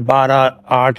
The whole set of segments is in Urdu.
12-8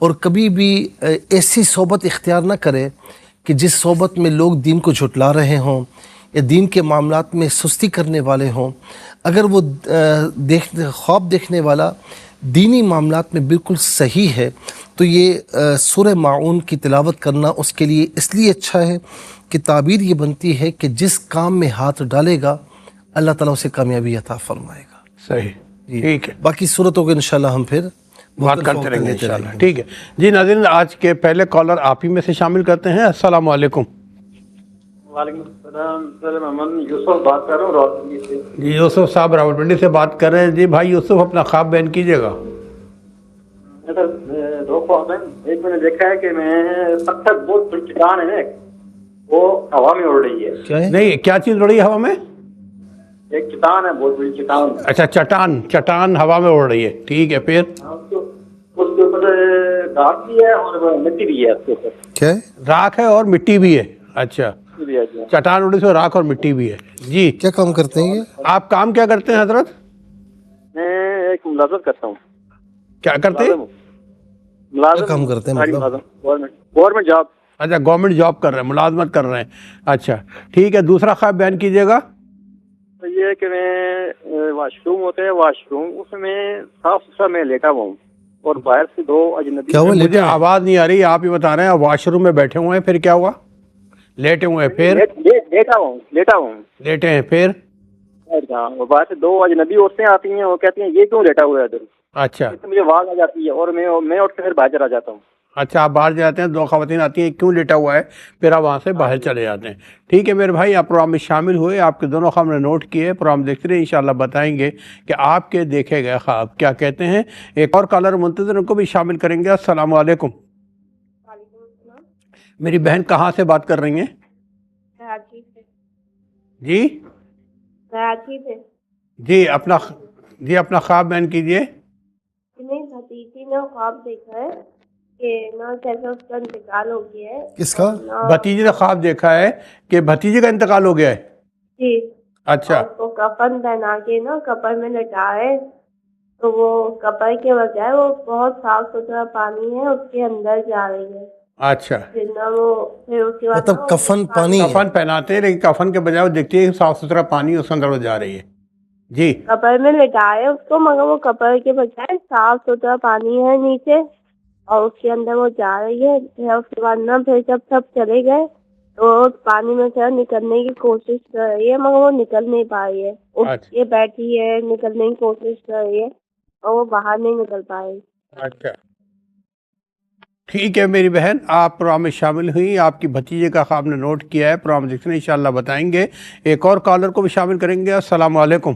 اور کبھی بھی ایسی صحبت اختیار نہ کرے کہ جس صحبت میں لوگ دین کو جھٹلا رہے ہوں یا دین کے معاملات میں سستی کرنے والے ہوں. اگر وہ خواب دیکھنے والا دینی معاملات میں بالکل صحیح ہے تو یہ سورہ ماعون کی تلاوت کرنا اس کے لیے اس لیے اچھا ہے کہ تعبیر یہ بنتی ہے کہ جس کام میں ہاتھ ڈالے گا اللہ تعالیٰ اسے کامیابی عطا فرمائے گا. صحیح. ٹھیک ہے, باقی صورتوں کو انشاءاللہ ہم پھر بات کرتے رہیں گے انشاءاللہ. ٹھیک ہے جی ناظرین, آج کے پہلے کالر آپ ہی میں سے شامل کرتے ہیں. السلام علیکم. وعلیکم السلام سر, محمد یوسف بات کر رہا ہوں راولپنڈی سے. جی یوسف صاحب راولپنڈی سے بات کر رہے ہیں. جی بھائی یوسف اپنا خواب بیان کیجیے گا. سر دو خواب ہیں. ایک میں نے دیکھا ہے کہ میں پتھر بہت بڑی چٹان ہے نا, وہ ہوا میں اڑ رہی ہے. کیا ہے؟ نہیں, کیا چیز اڑ رہی ہے ہوا میں؟ ایک چٹان ہے, بہت بڑی چٹان. اچھا چٹان ہوا میں اڑ رہی ہے. ٹھیک ہے, پھر اس کے اوپر راکھ بھی ہے اور مٹی بھی ہے. اس کے اوپر کیا ہے؟ راکھ ہے اور مٹی بھی ہے. اچھا, چٹان اڑی سے راکھ اور مٹی بھی ہے. جی کیا کام کرتے ہیں یہ؟ آپ کام کیا کرتے ہیں حضرت؟ میں ایک ملازمت کرتا ہوں. کیا کرتے ہیں؟ کیا کام کرتے ہیں مطلب؟ Government job. اچھا, گورنمنٹ جاب کر رہے ہیں, ملازمت کر رہے ہیں. اچھا ٹھیک ہے, دوسرا خواب بیان کیجیے گا. تو یہ ہے کہ میں واش روم ہوتے ہیں, واش روم اس میں صاف ستھرا میں لیٹا ہوا ہوں اور باہر سے دو اجنبی. کیا ہوا؟ مجھے آواز نہیں آ رہی, آپ ہی بتا رہے ہیں. واش روم میں بیٹھے ہوئے ہیں, پھر کیا ہوا؟ لیٹے ہوئے ہیں, پھر لیٹا ہوں لیٹے ہیں, پھر اور باہر سے دو اجنبی عورتیں آتی ہیں, وہ کہتی ہیں یہ کیوں لیٹا ہوا ہے ادھر. اچھا مجھے آواز آ جاتی ہے اور میں اٹھ کے پھر باہر چلا جاتا ہوں. اچھا, آپ باہر جاتے ہیں, دو خواتین آتی ہیں کیوں لیٹا ہوا ہے, پھر آپ وہاں سے باہر چلے جاتے ہیں. ٹھیک ہے میرے بھائی, آپ پروگرام میں شامل ہوئے, آپ کے دونوں خواب نے نوٹ کیے. پروگرام دیکھتے رہے, انشاءاللہ بتائیں گے کہ آپ کے دیکھے گئے خواب کیا کہتے ہیں. ایک اور کالر منتظر, ان کو بھی شامل کریں گے. السلام علیکم. میری بہن کہاں سے بات کر رہی ہیں؟ کراچی سے. جی کراچی سے. جی اپنا خواب بیان کیجیے. میری بھتیجی نے خواب دیکھا ہے کہ نا کیسے اس کا انتقال ہو گیا ہے. کس کا؟ بھتیجی نے خواب دیکھا ہے کہ بھتیجی کا انتقال ہو گیا ہے. جی. اچھا. اس کو کفن پہنا کے نا قبر میں لٹائے, تو وہ قبر کے بجائے وہ بہت صاف ستھرا پانی ہے اس کے اندر جا رہی ہے. اچھا, پھر اس کے بعد مطلب کفن پانی ہے. کفن پہناتے ہیں لیکن کفن کے بجائے وہ دیکھتی ہے کہ صاف ستھرا پانی اس کے اندر وہ جا رہی ہے. جی قبر میں لٹائے اس کو, مگر وہ قبر کے بجائے صاف ستھرا پانی ہے نیچے اور اس کے اندر وہ جا رہی ہے. پھر اس کے بعد نا پھر جب سب چلے گئے تو پانی میں سے نکلنے کی کوشش کر رہی ہے, مگر وہ نکل نہیں پا رہی ہے. اٹھ کے بیٹھی ہے, نکلنے کی کوشش کر رہی ہے اور وہ باہر نہیں نکل پا رہی. اچھا ٹھیک ہے میری بہن, آپ پروگرام میں شامل ہوئی, آپ کی بھتیجے کا خواب نے نوٹ کیا ہے. پروگرام دیکھتے ہیں, انشاءاللہ بتائیں گے. ایک اور کالر کو بھی شامل کریں گے. السلام علیکم.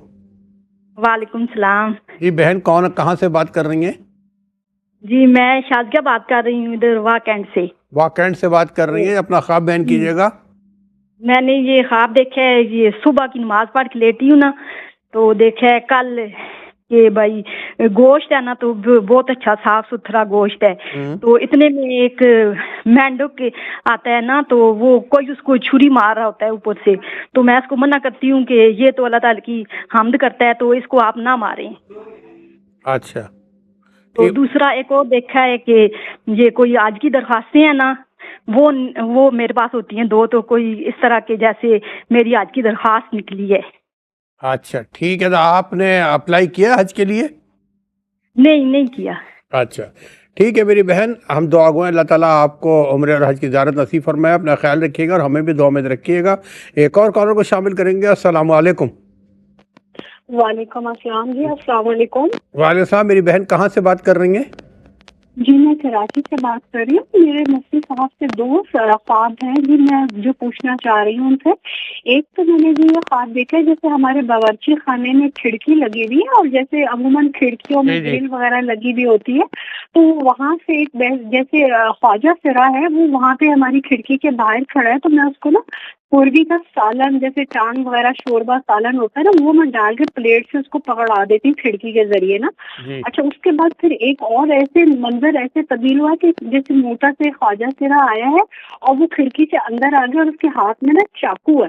وعلیکم السلام. جی بہن کہاں سے بات کر رہی ہیں؟ جی میں شازیہ بات کر رہی ہوں, ادھر واکینڈ سے. واکینڈ سے بات کر رہی ہیں, اپنا خواب بیان کیجیے گا. میں نے یہ خواب دیکھا ہے, یہ صبح کی نماز پڑھ کے لیٹی ہوں نا, تو دیکھا ہے کل کہ بھائی گوشت ہے نا تو بہت اچھا صاف ستھرا گوشت ہے. تو اتنے میں ایک مینڈک آتا ہے نا, تو وہ کوئی اس کو چھری مار رہا ہوتا ہے اوپر سے. تو میں اس کو منع کرتی ہوں کہ یہ تو اللہ تعالی کی حمد کرتا ہے, تو اس کو آپ نہ ماریں. اچھا. تو دوسرا ایک اور دیکھا ہے کہ یہ کوئی آج کی درخواستیں ہیں نا, وہ میرے پاس ہوتی ہیں دو, تو کوئی اس طرح کے جیسے میری آج کی درخواست نکلی ہے. اچھا ٹھیک ہے, تو آپ نے اپلائی کیا حج کے لیے؟ نہیں کیا. اچھا ٹھیک ہے میری بہن, ہم دعا گو ہیں اللہ تعالیٰ آپ کو عمرہ اور حج کی زیارت نصیب فرمائے. اپنا خیال رکھیے گا اور ہمیں بھی دعا میں رکھیے گا. ایک اور کالر کو شامل کریں گے. السلام علیکم. وعلیکم السلام. جی السلام علیکم. وعلیکم السلام. میری بہن کہاں سے بات کر رہی ہیں؟ جی میں کراچی سے بات کر رہی ہوں. میرے مفتی صاحب سے دو خواب ہیں جی, میں جو پوچھنا چاہ رہی ہوں ان سے. ایک تو میں نے یہ خواب دیکھا ہے جیسے ہمارے باورچی خانے میں کھڑکی لگی ہوئی ہے, اور جیسے عموماً کھڑکیوں میں گرل وغیرہ لگی ہوئی ہوتی ہے, تو وہاں سے ایک جیسے خواجہ سرا ہے وہ وہاں پہ ہماری کھڑکی کے باہر کھڑا ہے. تو میں اس کو نا پوروی کا سالن, جیسے ٹانگ وغیرہ شوربا سالن ہوتا ہے نا, وہ میں ڈال کے پلیٹ سے اس کو پکڑا دیتی ہوں کھڑکی کے ذریعے نا. اچھا اس کے بعد پھر ایک اور ایسے منظر ایسے تبدیل ہوا کہ جیسے موٹا سے خواجہ سرا آیا ہے اور وہ کھڑکی سے اندر آ گیا, اور اس کے ہاتھ میں نا چاقو ہے,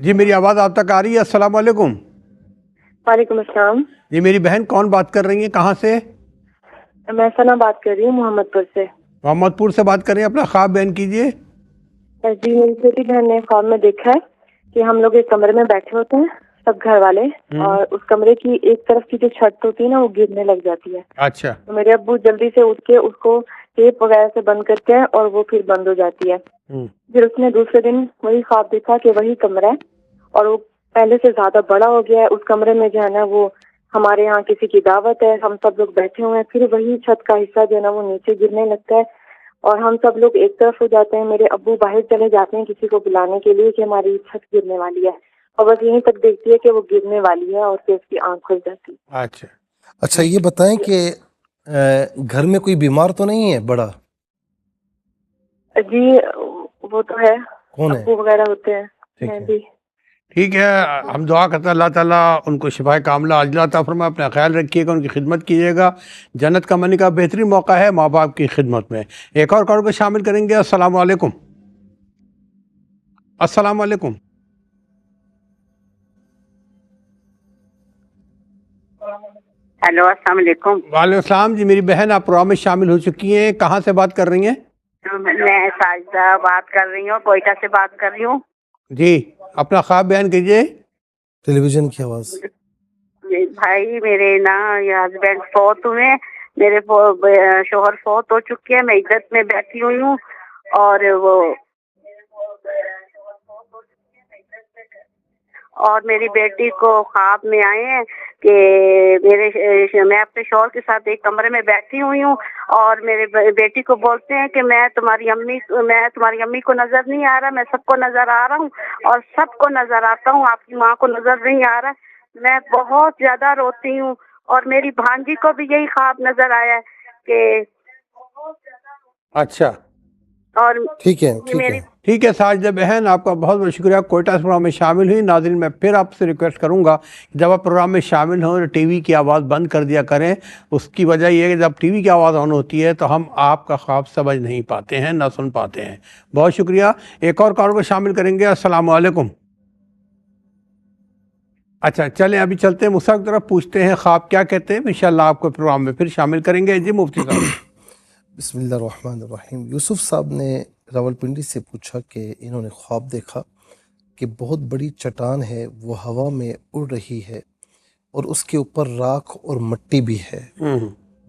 جی میری آواز آپ تک آ رہی ہے؟ السلام علیکم. وعلیکم السلام. جی میری بہن کون بات کر رہی ہیں, کہاں سے؟ میں ثنا بات کر رہی ہوں محمد پور سے. محمد پور سے بات کر رہی ہیں, اپنا خواب بیان کیجیے. جی میری چھوٹی بہن نے خواب میں دیکھا ہے کہ ہم لوگ ایک کمرے میں بیٹھے ہوتے ہیں سب گھر والے, اور اس کمرے کی ایک طرف کی جو چھت ہوتی ہے نا وہ گرنے لگ جاتی ہے. اچھا. تو میرے ابو جلدی سے اٹھ کے اس کو ٹیپ وغیرہ سے بند کرتے ہیں اور وہ پھر بند ہو جاتی ہے. پھر اس نے دوسرے دن وہی خواب دیکھا کہ وہی کمرہ ہے اور وہ پہلے سے زیادہ بڑا ہو گیا ہے. اس کمرے میں جو ہے نا وہ ہمارے یہاں کسی کی دعوت ہے, ہم سب لوگ بیٹھے ہوئے ہیں. پھر وہی چھت کا حصہ جو ہے نا وہ نیچے گرنے لگتا ہے اور ہم سب لوگ ایک طرف ہو جاتے ہیں. میرے ابو باہر چلے جاتے ہیں کسی کو بلانے کے لیے کہ ہماری چھت گرنے والی ہے, اور بس یہیں تک دیکھتی ہے کہ وہ گرنے والی ہے اور پھر اس کی آنکھ کھل جاتی. اچھا یہ بتائیں کہ گھر میں کوئی بیمار تو نہیں ہے بڑا؟ جی وہ تو ہے, کون ہے؟ ابو وغیرہ ہوتے ہیں. میں بھی. ٹھیک ہے, ہم دعا کرتے ہیں اللہ تعالیٰ ان کو شفاء کاملہ عاجلہ عطا فرمائے. اپنا خیال رکھیے گا, ان کی خدمت کیجیے گا. جنت کا منی کا بہترین موقع ہے ماں باپ کی خدمت میں. ایک اور کال کو شامل کریں گے. السلام علیکم. السلام علیکم. ہیلو السلام علیکم. وعلیکم السلام. جی میری بہن آپ پروگرام میں شامل ہو چکی ہیں, کہاں سے بات کر رہی ہیں؟ میں ساجدہ بات کر رہی ہوں, کوئٹہ سے بات کر رہی ہوں. جی اپنا خواب بیان کیجیے. ٹیلی ویژن کی آواز. بھائی میرے نا ہسبینڈ فوت ہوئے, میرے شوہر فوت ہو چکے ہیں. میں عزت میں بیٹھی ہوئی ہوں اور میری بیٹی کو خواب میں آئے ہیں کہ میں اپنے شوہر کے ساتھ ایک کمرے میں بیٹھی ہوئی ہوں اور میرے بیٹی کو بولتے ہیں کہ میں تمہاری امی کو نظر نہیں آ رہا, میں سب کو نظر آ رہا ہوں اور سب کو نظر آتا ہوں, آپ کی ماں کو نظر نہیں آ رہا. میں بہت زیادہ روتی ہوں اور میری بھانجی کو بھی یہی خواب نظر آیا ہے کہ اچھا اور ٹھیک ہے ساجدہ بہن, آپ کا بہت بہت شکریہ. کوئٹہ سے پروگرام میں شامل ہوئی. ناظرین میں پھر آپ سے ریکویسٹ کروں گا جب آپ پروگرام میں شامل ہوں ٹی وی کی آواز بند کر دیا کریں. اس کی وجہ یہ ہے کہ جب ٹی وی کی آواز آن ہوتی ہے تو ہم آپ کا خواب سمجھ نہیں پاتے ہیں, نہ سن پاتے ہیں. بہت شکریہ. ایک اور کال کو شامل کریں گے. السلام علیکم. اچھا چلیں ابھی چلتے ہیں مصعب کی طرف, پوچھتے ہیں خواب کیا کہتے ہیں. انشاءاللہ آپ کو پروگرام میں پھر شامل کریں گے. جی مفتی صاحب. بسم اللہ الرحمن الرحیم. یوسف صاحب نے راولپنڈی سے پوچھا کہ انہوں نے خواب دیکھا کہ بہت بڑی چٹان ہے, وہ ہوا میں اڑ رہی ہے اور اس کے اوپر راکھ اور مٹی بھی ہے.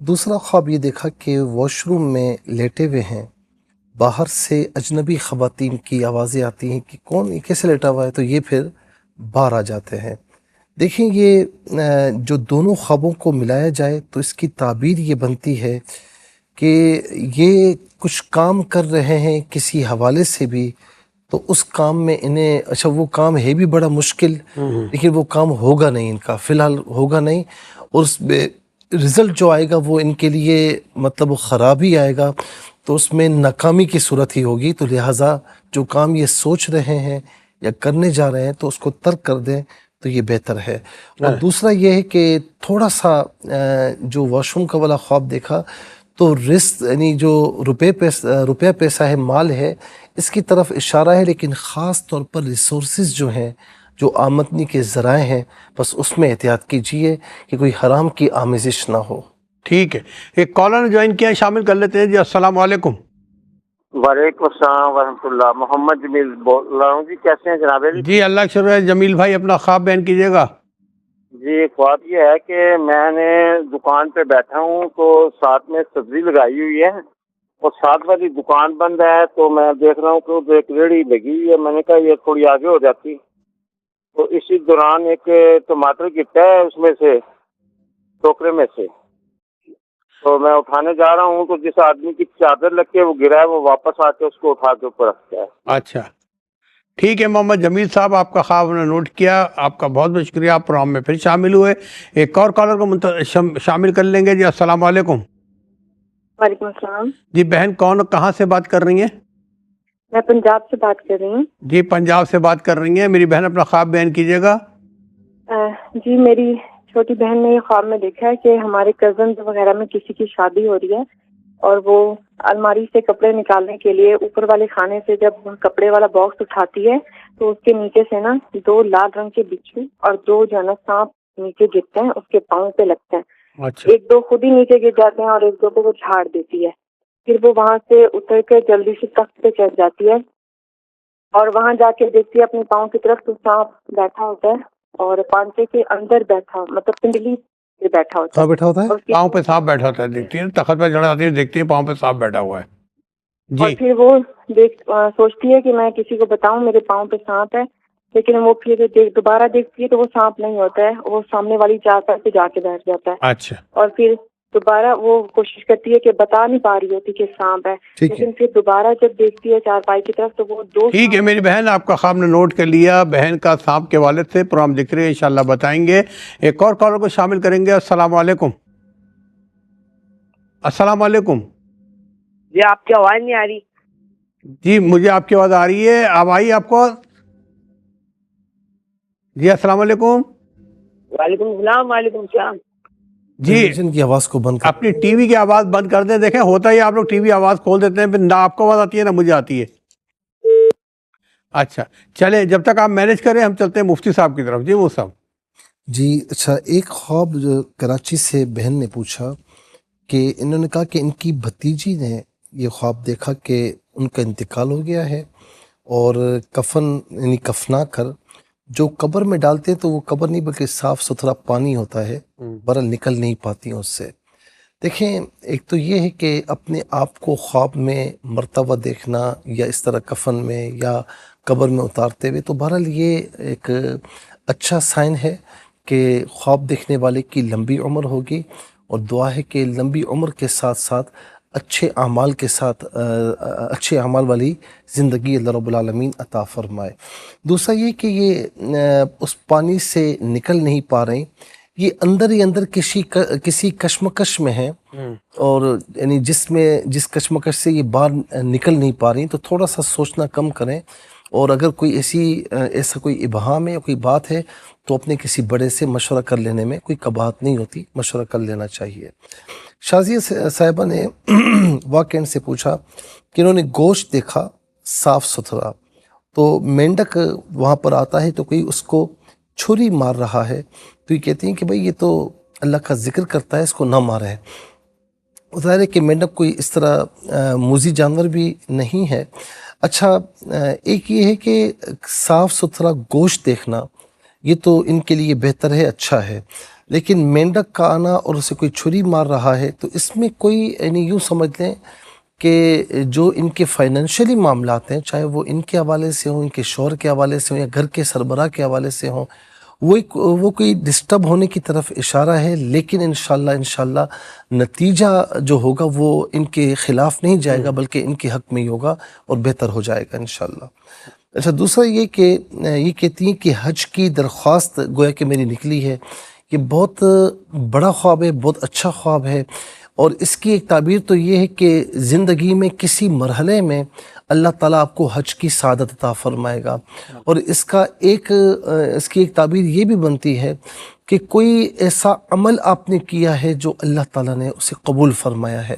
دوسرا خواب یہ دیکھا کہ واش روم میں لیٹے ہوئے ہیں, باہر سے اجنبی خواتین کی آوازیں آتی ہیں کہ کون یہ کیسے لیٹا ہوا ہے, تو یہ پھر باہر آ جاتے ہیں. دیکھیں یہ جو دونوں خوابوں کو ملایا جائے تو اس کی تعبیر یہ بنتی ہے کہ یہ کچھ کام کر رہے ہیں کسی حوالے سے بھی, تو اس کام میں انہیں اچھا وہ کام ہے بھی بڑا مشکل, لیکن وہ کام ہوگا نہیں ان کا, فی الحال ہوگا نہیں, اور اس میں رزلٹ جو آئے گا وہ ان کے لیے مطلب خراب ہی آئے گا, تو اس میں ناکامی کی صورت ہی ہوگی. تو لہٰذا جو کام یہ سوچ رہے ہیں یا کرنے جا رہے ہیں تو اس کو ترک کر دیں تو یہ بہتر ہے. اور دوسرا یہ ہے کہ تھوڑا سا جو واش روم کا والا خواب دیکھا تو رزق یعنی جو روپیہ پیسہ ہے, مال ہے, اس کی طرف اشارہ ہے, لیکن خاص طور پر ریسورسز جو ہیں, جو آمدنی کے ذرائع ہیں, بس اس میں احتیاط کیجئے کہ کوئی حرام کی آمیزش نہ ہو. ٹھیک ہے, ایک کالر نے جوائن کیا ہے, شامل کر لیتے ہیں. جی السلام علیکم. وعلیکم السلام ورحمۃ اللہ. محمد جمیل بول رہا ہوں. جی کیسے ہیں جناب علی؟ جی اللہ کا شکر ہے. جمیل بھائی اپنا خواب بیان کیجیے گا. جی خواب یہ ہے کہ میں نے دکان پہ بیٹھا ہوں تو ساتھ میں سبزی لگائی ہوئی ہے اور ساتھ والی دکان بند ہے, تو میں دیکھ رہا ہوں کہ ایک ریڑھی لگی ہوئی ہے. میں نے کہا یہ تھوڑی آگے ہو جاتی, تو اسی دوران ایک ٹماٹر گرتا ہے اس میں سے, ٹوکرے میں سے, تو میں اٹھانے جا رہا ہوں تو جس آدمی کی چادر لگ کے وہ گرا ہے وہ واپس آ کے اس کو اٹھا کے اوپر رکھتا ہے. اچھا ٹھیک ہے محمد جمیل صاحب, آپ کا خواب نے نوٹ کیا, آپ کا بہت بہت شکریہ. آپ پروگرام میں پھر شامل ہوئے. ایک اور کالر کو شامل کر لیں گے. جی السلام علیکم. وعلیکم السلام. جی بہن کون کہاں سے بات کر رہی ہیں؟ میں پنجاب سے بات کر رہی ہوں. جی پنجاب سے بات کر رہی ہیں. میری بہن اپنا خواب بیان کیجیے گا. جی میری چھوٹی بہن نے یہ خواب میں دیکھا ہے کہ ہمارے کزنز وغیرہ میں کسی کی شادی ہو رہی ہے اور وہ الماری سے کپڑے نکالنے کے لیے اوپر والے خانے سے جب کپڑے والا باکس اٹھاتی ہے تو اس کے نیچے سے نا 2 لال رنگ کے بچھو اور 2 جو ہے نا سانپ نیچے گرتے ہیں، اس کے پاؤں پہ لگتے ہیں۔ اچھا، 1-2 خود ہی نیچے گر جاتے ہیں اور 1-2 کو وہ جھاڑ دیتی ہے۔ پھر وہ وہاں سے اتر کے جلدی سے تخت پہ چڑھ جاتی ہے اور وہاں جا کے دیکھتی ہے اپنے پاؤں کی طرف تو سانپ بیٹھا ہوتا ہے اور پانچے کے اندر بیٹھا، مطلب پنڈلی پہ بیٹھا ہوتا ہے۔ بیٹھا ہوتا ہے، اور پاؤں پہ سانپ بیٹھا ہوتا ہے، دیکھتی ہے تخت پہ چڑھ جاتی ہے، دیکھتی ہے پاؤں پہ سانپ بیٹھا ہوا ہے اور جی۔ پھر وہ سوچتی ہے کہ میں کسی کو بتاؤں میرے پاؤں پہ سانپ ہے، لیکن وہ پھر دوبارہ دیکھتی ہے تو وہ سانپ نہیں ہوتا ہے، وہ سامنے والی چارپائی پہ جا کے بیٹھ جاتا ہے۔ اچھا، اور پھر دوبارہ وہ کوشش کرتی ہے کہ بتا نہیں پا رہی ہوتی کہ سانپ ہے، لیکن پھر دوبارہ جب دیکھتی ہے چارپائی کی طرف تو وہ 2 ٹھیک ہے میری بہن، آپ کا خواب نے نوٹ کر لیا۔ بہن کا سانپ کے والد سے پروگرام دیکھ رہے ہیں، انشاءاللہ بتائیں گے۔ ایک اور کالر کو شامل کریں گے۔ السلام علیکم۔ السلام علیکم جی، آپ کی آواز نہیں آ رہی؟ جی مجھے آپ کی آواز آ رہی ہے، اب آئی آپ کو؟ جی السلام علیکم۔ وعلیکم السلام۔ وعلیکم السلام جی ٹیلیویژن کی آواز کو بند کر، اپنی ٹی وی کی آواز بند کر دیں۔ دیکھیں ہوتا ہی آپ لوگ ٹی وی آواز کھول دیتے ہیں، پھر نہ آپ کو آواز آتی ہے نہ مجھے آتی ہے۔ اچھا چلیں، جب تک آپ مینیج کریں ہم چلتے ہیں مفتی صاحب کی طرف۔ جی وہ صاحب جی اچھا، ایک خواب جو کراچی سے بہن نے پوچھا کہ انہوں نے کہا کہ ان کی بھتیجی نے یہ خواب دیکھا کہ ان کا انتقال ہو گیا ہے اور کفن یعنی کفنا کر جو قبر میں ڈالتے تو وہ قبر نہیں بلکہ صاف ستھرا پانی ہوتا ہے، برل نکل نہیں پاتی ہیں اس سے۔ دیکھیں ایک تو یہ ہے کہ اپنے آپ کو خواب میں مرتبہ دیکھنا یا اس طرح کفن میں یا قبر میں اتارتے ہوئے، تو بہرحال یہ ایک اچھا سائن ہے کہ خواب دیکھنے والے کی لمبی عمر ہوگی، اور دعا ہے کہ لمبی عمر کے ساتھ ساتھ اچھے اعمال کے ساتھ اچھے اعمال والی زندگی اللہ رب العالمین عطا فرمائے۔ دوسرا یہ کہ یہ اس پانی سے نکل نہیں پا رہے، یہ اندر ہی اندر کسی کشمکش میں ہیں، اور یعنی جس کشمکش سے یہ باہر نکل نہیں پا رہی، تو تھوڑا سا سوچنا کم کریں، اور اگر کوئی ایسا کوئی ابہام ہے یا کوئی بات ہے تو اپنے کسی بڑے سے مشورہ کر لینے میں کوئی قباحت نہیں ہوتی، مشورہ کر لینا چاہیے۔ شازیہ صاحبہ نے واقعین سے پوچھا کہ انہوں نے گوشت دیکھا صاف ستھرا، تو مینڈک وہاں پر آتا ہے تو کوئی اس کو چھری مار رہا ہے، تو یہ کہتی ہیں کہ بھئی یہ تو اللہ کا ذکر کرتا ہے، اس کو نہ مارے۔ ظاہر ہے کہ مینڈک کوئی اس طرح موذی جانور بھی نہیں ہے۔ اچھا ایک یہ ہے کہ صاف ستھرا گوشت دیکھنا یہ تو ان کے لیے بہتر ہے، اچھا ہے، لیکن مینڈک کا آنا اور اسے کوئی چھری مار رہا ہے تو اس میں کوئی یعنی یوں سمجھ لیں کہ جو ان کے فائنینشلی معاملات ہیں، چاہے وہ ان کے حوالے سے ہوں، ان کے شوہر کے حوالے سے ہوں یا گھر کے سربراہ کے حوالے سے ہوں، وہ کوئی ڈسٹرب ہونے کی طرف اشارہ ہے، لیکن انشاءاللہ نتیجہ جو ہوگا وہ ان کے خلاف نہیں جائے گا بلکہ ان کے حق میں ہی ہوگا اور بہتر ہو جائے گا انشاءاللہ۔ اچھا دوسرا یہ کہ یہ کہتی ہیں کہ حج کی درخواست گویا کہ میری نکلی ہے، یہ بہت بڑا خواب ہے، بہت اچھا خواب ہے، اور اس کی ایک تعبیر تو یہ ہے کہ زندگی میں کسی مرحلے میں اللہ تعالیٰ آپ کو حج کی سعادت عطا فرمائے گا، اور اس کی ایک تعبیر یہ بھی بنتی ہے کہ کوئی ایسا عمل آپ نے کیا ہے جو اللہ تعالیٰ نے اسے قبول فرمایا ہے،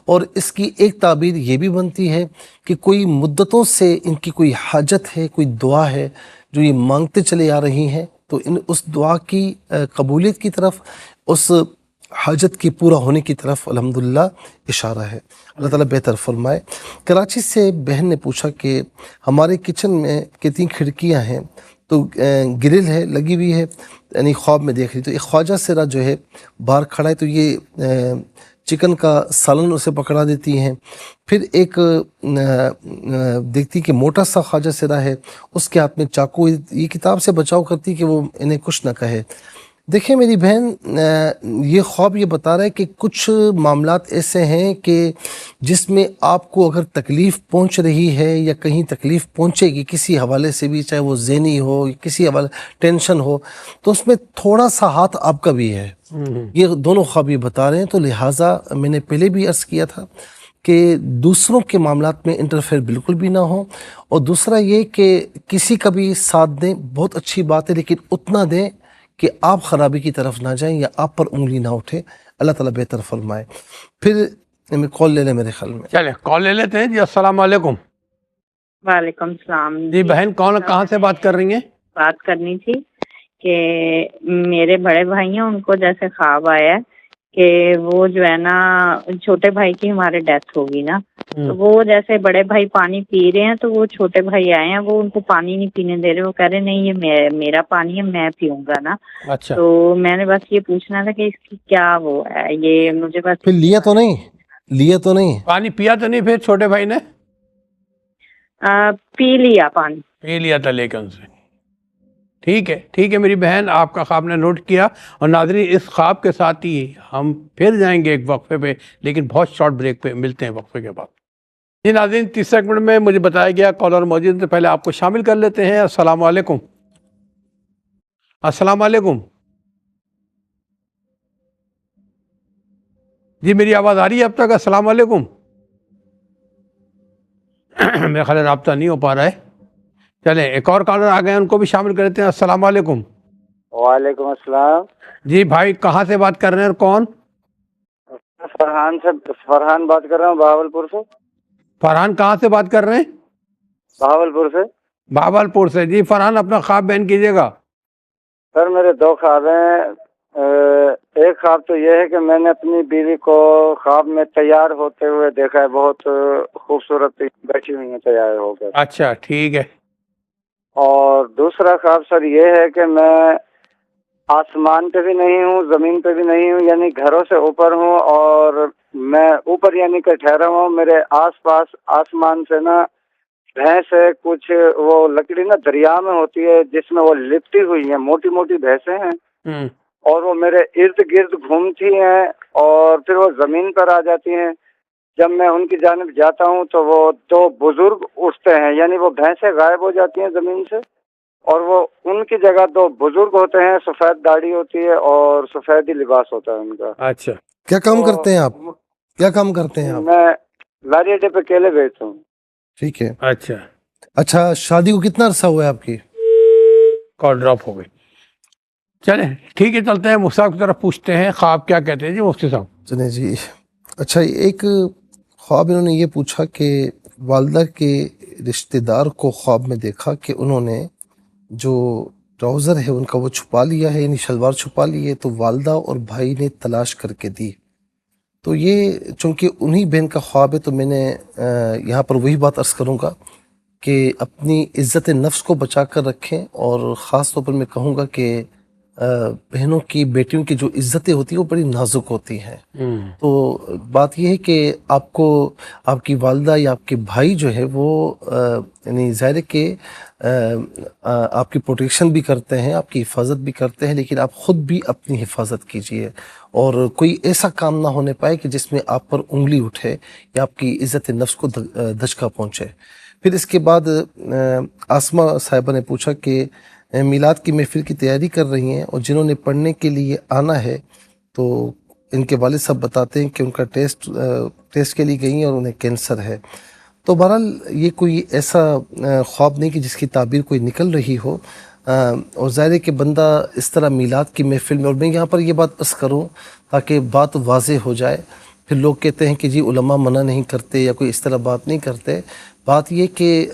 اور اس کی ایک تعبیر یہ بھی بنتی ہے کہ کوئی مدتوں سے ان کی کوئی حاجت ہے، کوئی دعا ہے جو یہ مانگتے چلے آ رہی ہیں، تو اس دعا کی قبولیت کی طرف، اس حاجت کی پورا ہونے کی طرف الحمدللہ اشارہ ہے۔ اللہ تعالیٰ بہتر فرمائے۔ کراچی سے بہن نے پوچھا کہ ہمارے کچن میں کتنی کھڑکیاں ہیں، تو گرل ہے لگی ہوئی ہے، یعنی خواب میں دیکھ رہی، تو ایک خواجہ سرا جو ہے باہر کھڑا ہے، تو یہ چکن کا سالن اسے پکڑا دیتی ہیں، پھر ایک دیکھتی کہ موٹا سا خواجہ سرا ہے، اس کے ہاتھ میں چاقو، یہ کتاب سے بچاؤ کرتی کہ وہ انہیں کچھ نہ کہے۔ دیکھیں میری بہن، یہ خواب یہ بتا رہا ہے کہ کچھ معاملات ایسے ہیں کہ جس میں آپ کو اگر تکلیف پہنچ رہی ہے یا کہیں تکلیف پہنچے گی کسی حوالے سے بھی، چاہے وہ ذہنی ہو یا کسی حوالے ٹینشن ہو، تو اس میں تھوڑا سا ہاتھ آپ کا بھی ہے۔ یہ دونوں خواب یہ بتا رہے ہیں، تو لہٰذا میں نے پہلے بھی عرض کیا تھا کہ دوسروں کے معاملات میں انٹرفیئر بالکل بھی نہ ہو، اور دوسرا یہ کہ کسی کا بھی ساتھ دیں، بہت اچھی بات ہے، لیکن اتنا دیں کہ آپ خرابی کی طرف نہ جائیں یا آپ پر انگلی نہ اٹھے۔ اللہ تعالیٰ بہتر فرمائے۔ پھر میں کال لے لیں میرے خیال میں. چلیں کال لے لیتے ہیں جی. السلام علیکم. وعلیکم السلام. جی بہن کون کہاں سے بات کر رہی ہیں؟ بات کرنی تھی کہ میرے بڑے بھائی ہیں، ان کو جیسے خواب آیا کہ وہ جو ہے نا چھوٹے بھائی کی ہمارے ڈیتھ ہوگی نا، تو وہ جیسے بڑے بھائی پانی پی رہے ہیں تو وہ چھوٹے بھائی آئے ہیں، وہ ان کو پانی نہیں پینے دے رہے، وہ کہہ رہے نہیں یہ میرا پانی ہے میں پیوں گا نا. اچھا تو میں نے بس یہ پوچھنا تھا کہ اس کی کیا وہ ہے، یہ مجھے بس. پھر لیا تو نہیں پانی پیا تو نہیں پھر چھوٹے بھائی نے؟ پی لیا پانی. پی لیا تھا لیکن سے. ٹھیک ہے میری بہن، آپ کا خواب نے نوٹ کیا. اور ناظرین اس خواب کے ساتھ ہی ہم پھر جائیں گے ایک وقفے پہ، لیکن بہت شارٹ بریک پہ. ملتے ہیں وقفے کے بعد. جی ناظرین 30 سیکنڈ میں مجھے بتایا گیا کالر موجود سے پہلے آپ کو شامل کر لیتے ہیں. السلام علیکم. السلام علیکم. جی میری آواز آ رہی ہے اب تک؟ السلام علیکم. میرا خیال رابطہ نہیں ہو پا رہا ہے. چلیں ایک اور کالر آ گئے ہیں، ان کو بھی شامل کر لیتے ہیں. السلام علیکم. وعلیکم السلام. جی بھائی کہاں سے بات کر رہے ہیں اور کون؟ فرحان بات کر رہا ہوں بہاولپور سے. فرحان کہاں سے بات کر رہے ہیں؟ بہاولپور سے. بہاولپور سے. جی فرحان اپنا خواب بیان کیجیے گا. سر میرے 2 خواب ہیں. ایک خواب تو یہ ہے کہ میں نے اپنی بیوی کو خواب میں تیار ہوتے ہوئے دیکھا ہے، بہت خوبصورت بیٹھی ہوئی ہیں تیار ہو کر. اچھا ٹھیک ہے. اور دوسرا خواب سر یہ ہے کہ میں آسمان پہ بھی نہیں ہوں، زمین پہ بھی نہیں ہوں، یعنی گھروں سے اوپر ہوں، اور میں اوپر یعنی کہ ٹھہرا ہوں. میرے آس پاس آسمان سے نا بھینس ہے، کچھ وہ لکڑی نا دریا میں ہوتی ہے جس میں وہ لپٹی ہوئی ہیں، موٹی موٹی بھینسیں ہیں، اور وہ میرے ارد گرد گھومتی ہیں اور پھر وہ زمین پر آ جاتی ہیں. جب میں ان کی جانب جاتا ہوں تو وہ 2 بزرگ اٹھتے ہیں، یعنی وہ بھینسیں غائب ہو جاتی ہیں زمین سے، اور وہ ان کی جگہ 2 بزرگ ہوتے ہیں، سفید داڑھی ہوتی ہے اور سفید ہی لباس ہوتا ہے ان کا. اچھا کیا کام کرتے ہیں آپ؟ میں لاری اڈے پہ کیلے بیچتا ہوں. ٹھیک ہے. اچھا شادی کو کتنا عرصہ ہوا ہے آپ کی؟ کال ڈراپ ہو گئی. چلیں ٹھیک ہے چلتے ہیں مفتاح کی طرف پوچھتے ہیں خواب کیا کہتے ہیں. جی مفتی صاحب. چلیں جی. اچھا ایک خواب انہوں نے یہ پوچھا کہ والدہ کے رشتہ دار کو خواب میں دیکھا کہ انہوں نے جو ٹراؤزر ہے ان کا وہ چھپا لیا ہے، یعنی شلوار چھپا لی ہے، تو والدہ اور بھائی نے تلاش کر کے دی. تو یہ چونکہ انہی بہن کا خواب ہے تو میں نے یہاں پر وہی بات عرض کروں گا کہ اپنی عزت نفس کو بچا کر رکھیں، اور خاص طور پر میں کہوں گا کہ بہنوں کی بیٹیوں کی جو عزتیں ہوتی ہیں وہ بڑی نازک ہوتی ہیں. تو بات یہ ہے کہ آپ کو آپ کی والدہ یا آپ کے بھائی جو ہے وہ یعنی ظاہر ہے کہ آپ کی پروٹیکشن بھی کرتے ہیں، آپ کی حفاظت بھی کرتے ہیں، لیکن آپ خود بھی اپنی حفاظت کیجئے اور کوئی ایسا کام نہ ہونے پائے کہ جس میں آپ پر انگلی اٹھے یا آپ کی عزت نفس کو دھچکا پہنچے. پھر اس کے بعد آسمہ صاحبہ نے پوچھا کہ میلاد کی محفل کی تیاری کر رہی ہیں اور جنہوں نے پڑھنے کے لیے آنا ہے تو ان کے والد صاحب بتاتے ہیں کہ ان کا ٹیسٹ کے لیے گئی ہیں اور انہیں کینسر ہے. تو بہرحال یہ کوئی ایسا خواب نہیں کہ جس کی تعبیر کوئی نکل رہی ہو، اور ظاہر ہے کہ بندہ اس طرح میلاد کی محفل میں، اور میں یہاں پر یہ بات عرض کروں تاکہ بات واضح ہو جائے. پھر لوگ کہتے ہیں کہ جی علماء منع نہیں کرتے یا کوئی اس طرح بات نہیں کرتے. بات یہ کہ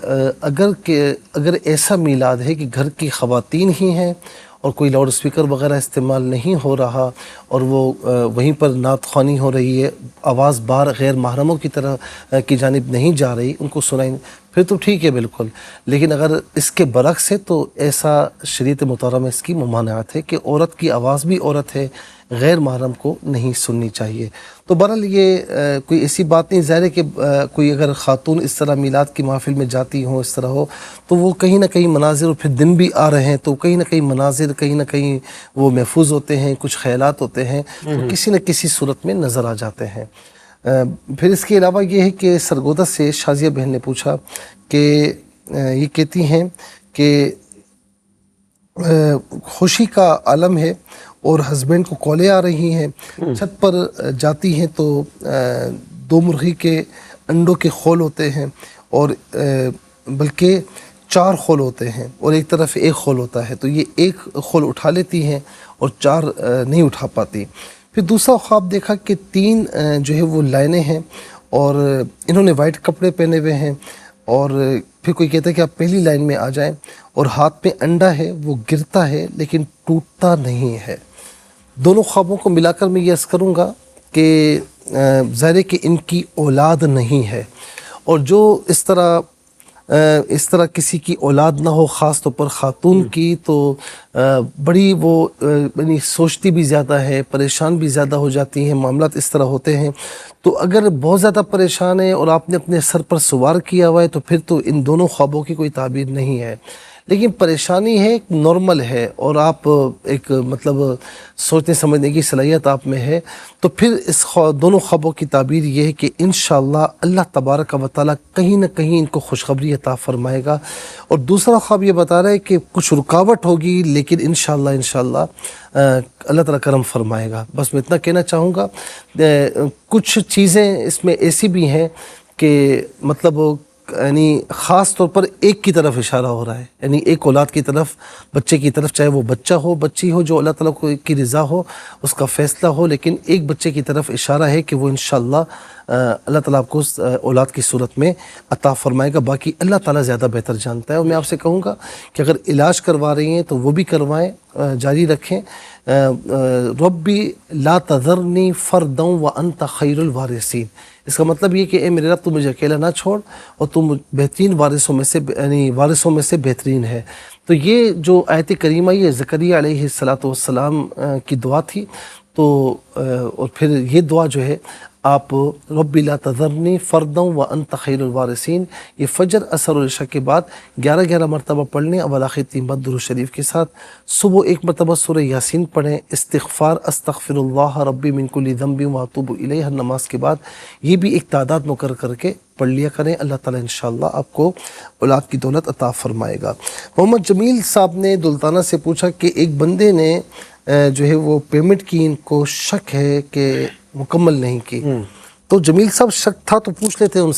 اگر ایسا میلاد ہے کہ گھر کی خواتین ہی ہیں اور کوئی لاؤڈ اسپیکر وغیرہ استعمال نہیں ہو رہا اور وہ وہیں پر نعت خوانی ہو رہی ہے، آواز بار غیر محرموں کی طرح کی جانب نہیں جا رہی، ان کو سنائی، پھر تو ٹھیک ہے بالکل. لیکن اگر اس کے برعکس ہے تو ایسا شریعت محترمہ میں اس کی ممانعت ہے کہ عورت کی آواز بھی عورت ہے، غیر محرم کو نہیں سننی چاہیے. تو بہرحال یہ کوئی ایسی بات نہیں. ظاہر ہے کہ کوئی اگر خاتون اس طرح میلاد کی محفل میں جاتی ہوں اس طرح ہو تو وہ کہیں نہ کہیں مناظر، اور پھر دن بھی آ رہے ہیں تو کہیں نہ کہیں مناظر کہیں نہ کہیں وہ محفوظ ہوتے ہیں، کچھ خیالات ہوتے ہیں تو کسی نہ کسی صورت میں نظر آ جاتے ہیں. پھر اس کے علاوہ یہ ہے کہ سرگودا سے شازیہ بہن نے پوچھا کہ یہ کہتی ہیں کہ خوشی کا عالم ہے اور ہسبینڈ کو کالیں آ رہی ہیں، چھت پر جاتی ہیں تو 2 مرغی کے انڈوں کے خول ہوتے ہیں، اور بلکہ 4 خول ہوتے ہیں اور ایک طرف 1 خول ہوتا ہے، تو یہ 1 خول اٹھا لیتی ہیں اور 4 نہیں اٹھا پاتی. پھر دوسرا خواب دیکھا کہ 3 جو ہے وہ لائنیں ہیں اور انہوں نے وائٹ کپڑے پہنے ہوئے ہیں، اور پھر کوئی کہتا ہے کہ آپ پہلی لائن میں آ جائیں، اور ہاتھ میں انڈا ہے، وہ گرتا ہے لیکن ٹوٹتا نہیں ہے۔ دونوں خوابوں کو ملا کر میں یہ عرض کروں گا کہ ظاہر ہے کہ ان کی اولاد نہیں ہے، اور جو اس طرح کسی کی اولاد نہ ہو، خاص طور پر خاتون کی، تو بڑی وہ یعنی سوچتی بھی زیادہ ہے، پریشان بھی زیادہ ہو جاتی ہیں، معاملات اس طرح ہوتے ہیں۔ تو اگر بہت زیادہ پریشان ہے اور آپ نے اپنے سر پر سوار کیا ہوا ہے تو پھر تو ان دونوں خوابوں کی کوئی تعبیر نہیں ہے، لیکن پریشانی ہے نارمل ہے، اور آپ ایک مطلب سوچنے سمجھنے کی صلاحیت آپ میں ہے، تو پھر اس دونوں خوابوں کی تعبیر یہ ہے کہ انشاءاللہ اللہ تبارک و تعالیٰ کہیں نہ کہیں ان کو خوشخبری عطا فرمائے گا۔ اور دوسرا خواب یہ بتا رہا ہے کہ کچھ رکاوٹ ہوگی لیکن انشاءاللہ اللہ تعالیٰ کرم فرمائے گا۔ بس میں اتنا کہنا چاہوں گا۔ کچھ چیزیں اس میں ایسی بھی ہیں کہ مطلب یعنی خاص طور پر ایک کی طرف اشارہ ہو رہا ہے، یعنی ایک اولاد کی طرف، بچے کی طرف، چاہے وہ بچہ ہو بچی ہو، جو اللہ تعالیٰ کی رضا ہو اس کا فیصلہ ہو، لیکن ایک بچے کی طرف اشارہ ہے کہ وہ انشاءاللہ اللہ تعالیٰ آپ کو اولاد کی صورت میں عطا فرمائے گا۔ باقی اللہ تعالیٰ زیادہ بہتر جانتا ہے، اور میں آپ سے کہوں گا کہ اگر علاج کروا رہی ہیں تو وہ بھی کروائیں، جاری رکھیں۔ ربی لا تذرنی فردا وانت خیر الوارثین، اس کا مطلب یہ کہ اے میرے رب تو مجھے اکیلا نہ چھوڑ، اور تم بہترین وارثوں میں سے بہترین ہے۔ تو یہ جو آیت کریمہ یہ زکریا علیہ السلام کی دعا تھی، تو اور پھر یہ دعا جو ہے آپ ربی لا تذرنی فردا وانت خیر الوارثین، یہ فجر، عصر اور عشاء کے بعد 11 مرتبہ پڑھ لیں، اول آخر 3 بار درود شریف کے ساتھ۔ صبح 1 مرتبہ سورہ یاسین پڑھیں، استغفار استغفر اللہ ربی من کل ذنب واتوب الیہ ہر نماز کے بعد، یہ بھی ایک تعداد مقرر کر کے پڑھ لیا کریں۔ اللہ تعالیٰ انشاءاللہ آپ کو اولاد کی دولت عطا فرمائے گا۔ محمد جمیل صاحب نے دلتانہ سے پوچھا کہ ایک بندے نے جو ہے وہ پیمنٹ کی، ان کو شک ہے کہ مکمل نہیں کی، تو جمیل صاحب شک تھا تو پوچھ لیتے ان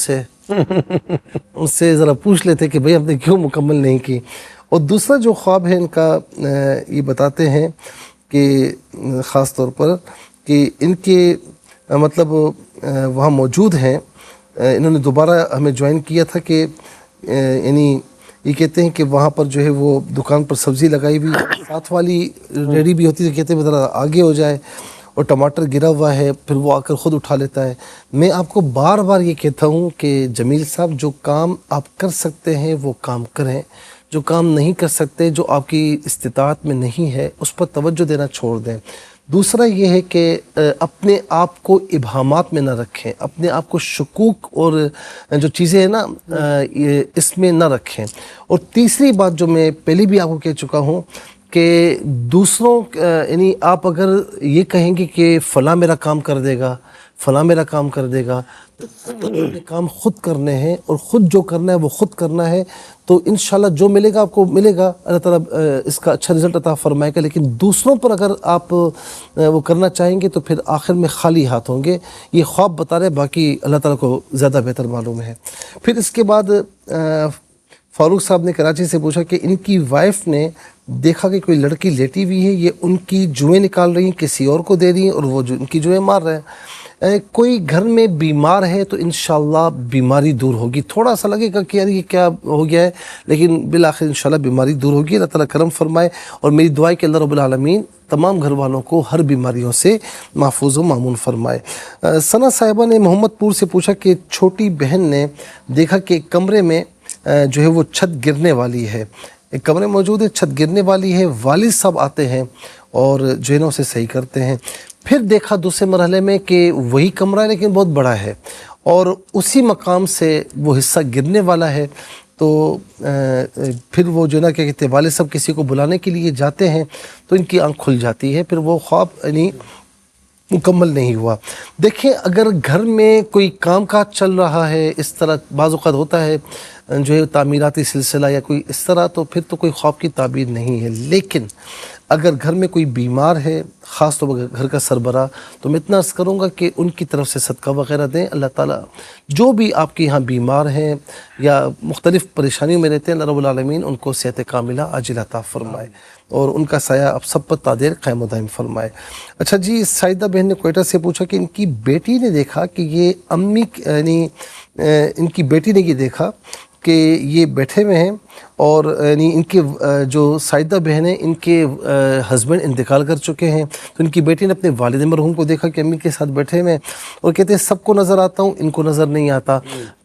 سے ذرا پوچھ لیتے کہ بھئی ہم نے کیوں مکمل نہیں کی۔ اور دوسرا جو خواب ہے ان کا، یہ بتاتے ہیں کہ خاص طور پر کہ ان کے مطلب وہاں موجود ہیں، انہوں نے دوبارہ ہمیں جوائن کیا تھا کہ یعنی یہ کہتے ہیں کہ وہاں پر جو ہے وہ دکان پر سبزی لگائی ہوئی، ساتھ والی ریڈی بھی ہوتی ہے، کہتے ہیں ذرا آگے ہو جائے، اور ٹماٹر گرا ہوا ہے، پھر وہ آ کر خود اٹھا لیتا ہے۔ میں آپ کو بار بار یہ کہتا ہوں کہ جمیل صاحب جو کام آپ کر سکتے ہیں وہ کام کریں، جو کام نہیں کر سکتے، جو آپ کی استطاعت میں نہیں ہے، اس پر توجہ دینا چھوڑ دیں۔ دوسرا یہ ہے کہ اپنے آپ کو ابہامات میں نہ رکھیں، اپنے آپ کو شکوک اور جو چیزیں ہیں نا اس میں نہ رکھیں۔ اور تیسری بات جو میں پہلے بھی آپ کو کہہ چکا ہوں کہ دوسروں یعنی آپ اگر یہ کہیں گے کہ فلاں میرا کام کر دے گا، فلاں میرا کام کر دے گا، تو اپنے کام خود کرنے ہیں، اور خود جو کرنا ہے وہ خود کرنا ہے، تو انشاءاللہ جو ملے گا آپ کو ملے گا، اللہ تعالیٰ اس کا اچھا رزلٹ عطا فرمائے گا۔ لیکن دوسروں پر اگر آپ وہ کرنا چاہیں گے تو پھر آخر میں خالی ہاتھ ہوں گے۔ یہ خواب بتا رہے، باقی اللہ تعالیٰ کو زیادہ بہتر معلوم ہے۔ پھر اس کے بعد فاروق صاحب نے کراچی سے پوچھا کہ ان کی وائف نے دیکھا کہ کوئی لڑکی لیٹی ہوئی ہے، یہ ان کی جوئیں نکال رہی ہیں، کسی اور کو دے رہی ہیں، اور وہ ان کی جوئیں مار رہے ہیں۔ کوئی گھر میں بیمار ہے تو انشاءاللہ بیماری دور ہوگی، تھوڑا سا لگے گا کہ یار یہ کیا ہو گیا ہے، لیکن بالآخر انشاءاللہ بیماری دور ہوگی۔ اللہ تعالیٰ کرم فرمائے، اور میری دعا ہے کہ اللہ رب العالمین تمام گھر والوں کو ہر بیماریوں سے محفوظ و مامون فرمائے۔ ثنا صاحبہ نے محمد پور سے پوچھا کہ چھوٹی بہن نے دیکھا کہ کمرے میں جو ہے وہ چھت گرنے والی ہے، ایک کمرے موجود ہے، چھت گرنے والی ہے، والد صاحب آتے ہیں اور جو ہے نا اسے صحیح کرتے ہیں۔ پھر دیکھا دوسرے مرحلے میں کہ وہی کمرہ ہے لیکن بہت بڑا ہے، اور اسی مقام سے وہ حصہ گرنے والا ہے، تو پھر وہ جو ہے نا کیا کہتے ہیں، والد صاحب کسی کو بلانے کے لیے جاتے ہیں تو ان کی آنکھ کھل جاتی ہے، پھر وہ خواب یعنی مکمل نہیں ہوا۔ دیکھیں اگر گھر میں کوئی کام کاج چل رہا ہے، اس طرح بعض اوقات ہوتا ہے جو ہے تعمیراتی سلسلہ یا کوئی اس طرح، تو پھر تو کوئی خواب کی تعبیر نہیں ہے۔ لیکن اگر گھر میں کوئی بیمار ہے، خاص طور پر گھر کا سربراہ، تو میں اتنا عرض کروں گا کہ ان کی طرف سے صدقہ وغیرہ دیں۔ اللہ تعالیٰ جو بھی آپ کے یہاں بیمار ہیں یا مختلف پریشانیوں میں رہتے ہیں، اللہ رب العالمین ان کو صحت کاملہ عاجلہ عطا فرمائے اور ان کا سایہ اب سب پر تادیر قائم و دائم فرمائے۔ اچھا جی، سائدہ بہن نے کوئٹہ سے پوچھا کہ ان کی بیٹی نے دیکھا کہ یہ امی، یعنی ان کی بیٹی نے یہ دیکھا کہ یہ بیٹھے ہوئے ہیں، اور یعنی ان کے جو سائدہ بہن ہیں ان کے ہسبینڈ انتقال کر چکے ہیں، تو ان کی بیٹی نے اپنے والد مرحوم کو دیکھا کہ امی کے ساتھ بیٹھے ہوئے ہیں، اور کہتے ہیں سب کو نظر آتا ہوں، ان کو نظر نہیں آتا۔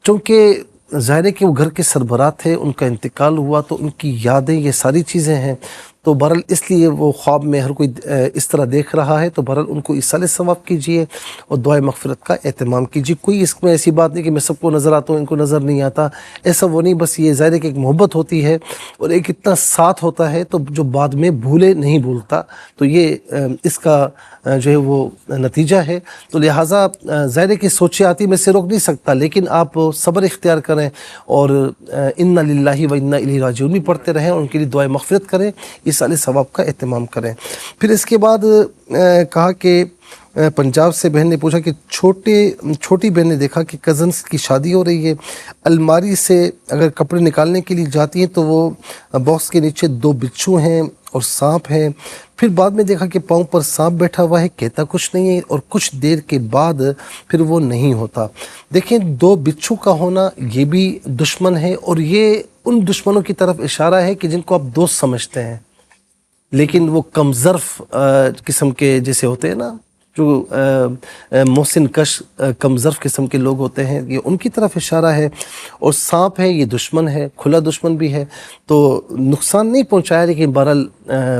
چونکہ ظاہر ہے کہ وہ گھر کے سربراہ تھے، ان کا انتقال ہوا تو ان کی یادیں یہ ساری چیزیں ہیں، تو بہرحال اس لیے وہ خواب میں ہر کوئی اس طرح دیکھ رہا ہے، تو بہرحال ان کو ایصال ثواب کیجئے اور دعائے مغفرت کا اہتمام کیجئے۔ کوئی اس میں ایسی بات نہیں کہ میں سب کو نظر آتا ہوں ان کو نظر نہیں آتا، ایسا وہ نہیں، بس یہ ظاہر ہے کہ ایک محبت ہوتی ہے اور ایک اتنا ساتھ ہوتا ہے تو جو بعد میں بھولے نہیں بھولتا، تو یہ اس کا جو ہے وہ نتیجہ ہے۔ تو لہٰذا ظاہر ہے کہ سوچے آتی میں سے روک نہیں سکتا، لیکن آپ صبر اختیار کریں اور انا للہ و انا الیہ راجعون بھی پڑھتے رہیں اور ان کے لیے دعائے مغفرت کریں، ایصال ثواب کا اہتمام کریں۔ پھر اس کے بعد کہا کہ پنجاب سے بہن نے پوچھا کہ چھوٹی بہن نے دیکھا کہ کزنس کی شادی ہو رہی ہے، الماری سے اگر کپڑے نکالنے کے لیے جاتی ہیں تو وہ باکس کے نیچے 2 بچھو ہیں اور سانپ ہیں، پھر بعد میں دیکھا کہ پاؤں پر سانپ بیٹھا ہوا ہے، کہتا کچھ نہیں ہے، اور کچھ دیر کے بعد پھر وہ نہیں ہوتا۔ دیکھیں 2 بچھو کا ہونا یہ بھی دشمن ہے، اور یہ ان دشمنوں کی طرف اشارہ ہے کہ جن کو آپ دوست سمجھتے ہیں، لیکن وہ کمظرف قسم کے جیسے ہوتے ہیں نا، جو محسن کش کمظرف قسم کے لوگ ہوتے ہیں، یہ ان کی طرف اشارہ ہے، اور سانپ ہے یہ دشمن ہے، کھلا دشمن بھی ہے، تو نقصان نہیں پہنچایا لیکن بہرحال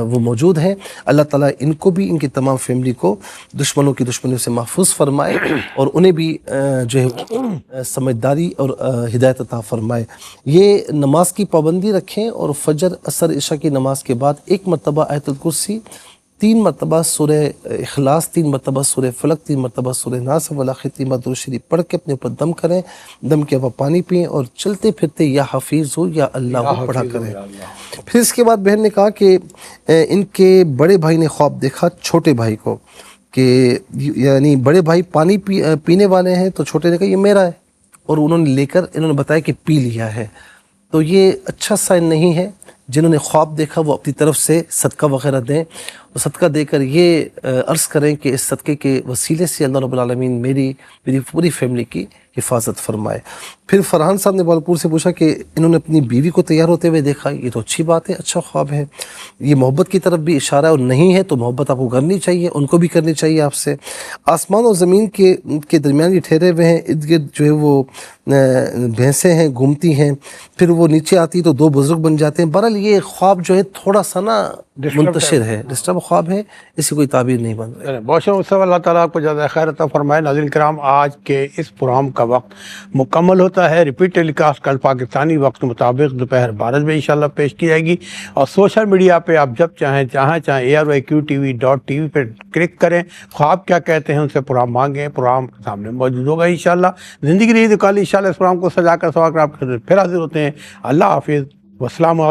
وہ موجود ہیں۔ اللہ تعالیٰ ان کو بھی، ان کی تمام فیملی کو دشمنوں کی دشمنیوں سے محفوظ فرمائے اور انہیں بھی جو ہے سمجھداری اور ہدایت عطا فرمائے۔ یہ نماز کی پابندی رکھیں اور فجر، عصر، عشاء کی نماز کے بعد 1 مرتبہ آیت الکرسی، 3 مرتبہ سورہ اخلاص، 3 مرتبہ سورہ فلق، 3 مرتبہ سورہ ناس والآخر 3 مرتبہ درود شریف پڑھ کے اپنے اوپر دم کریں، دم کے بعد پانی پئیں اور چلتے پھرتے یا حفیظ ہو یا اللہ ہو پڑھا کریں۔ پھر اس کے بعد بہن نے کہا کہ ان کے بڑے بھائی نے خواب دیکھا چھوٹے بھائی کو، کہ یعنی بڑے بھائی پانی پینے والے ہیں تو چھوٹے نے کہا یہ میرا ہے، اور انہوں نے لے کر انہوں نے بتایا کہ پی لیا ہے، تو یہ اچھا سائن نہیں ہے۔ جنہوں نے خواب دیکھا وہ اپنی طرف سے صدقہ وغیرہ دیں، اور صدقہ دے کر یہ عرض کریں کہ اس صدقے کے وسیلے سے اللہ رب العالمین میری پوری فیملی کی حفاظت فرمائے۔ پھر فرحان صاحب نے بالپور سے پوچھا کہ انہوں نے اپنی بیوی کو تیار ہوتے ہوئے دیکھا، یہ تو اچھی بات ہے، اچھا خواب ہے، یہ محبت کی طرف بھی اشارہ ہے، اور نہیں ہے تو محبت آپ کو کرنی چاہیے، ان کو بھی کرنی چاہیے آپ سے۔ آسمان اور زمین کے درمیان یہ ٹھہرے ہوئے ہیں، ارد گرد جو ہے وہ بھینسیں ہیں گھومتی ہیں، پھر وہ نیچے آتی تو 2 بزرگ بن جاتے ہیں۔ بہرحال یہ خواب جو ہے تھوڑا سا نا منتشر ہے، ڈسٹرب خواب ہے، اس کی کوئی تعبیر نہیں بن رہی۔ بہت شکریہ، اللہ تعالیٰ آپ کو جزائے خیر عطا فرمائے۔ ناظرین کرام، آج کے اس پروگرام کا وقت مکمل ہوتا ہے۔ ریپیٹ ٹیلی کاسٹ کل پاکستانی وقت مطابق دوپہر 12 بجے انشاءاللہ پیش کی جائے گی، اور سوشل میڈیا پہ آپ جب چاہیں ARYQTV.tv پہ کلک کریں، خواب کیا کہتے ہیں ان سے پروگرام مانگیں، پروگرام سامنے موجود ہوگا انشاءاللہ۔ زندگی رہی تو کل انشاءاللہ اس پروگرام کو سجا کر سوا کر آپ پھر حاضر ہوتے ہیں۔ اللہ حافظ، والسلام علیکم۔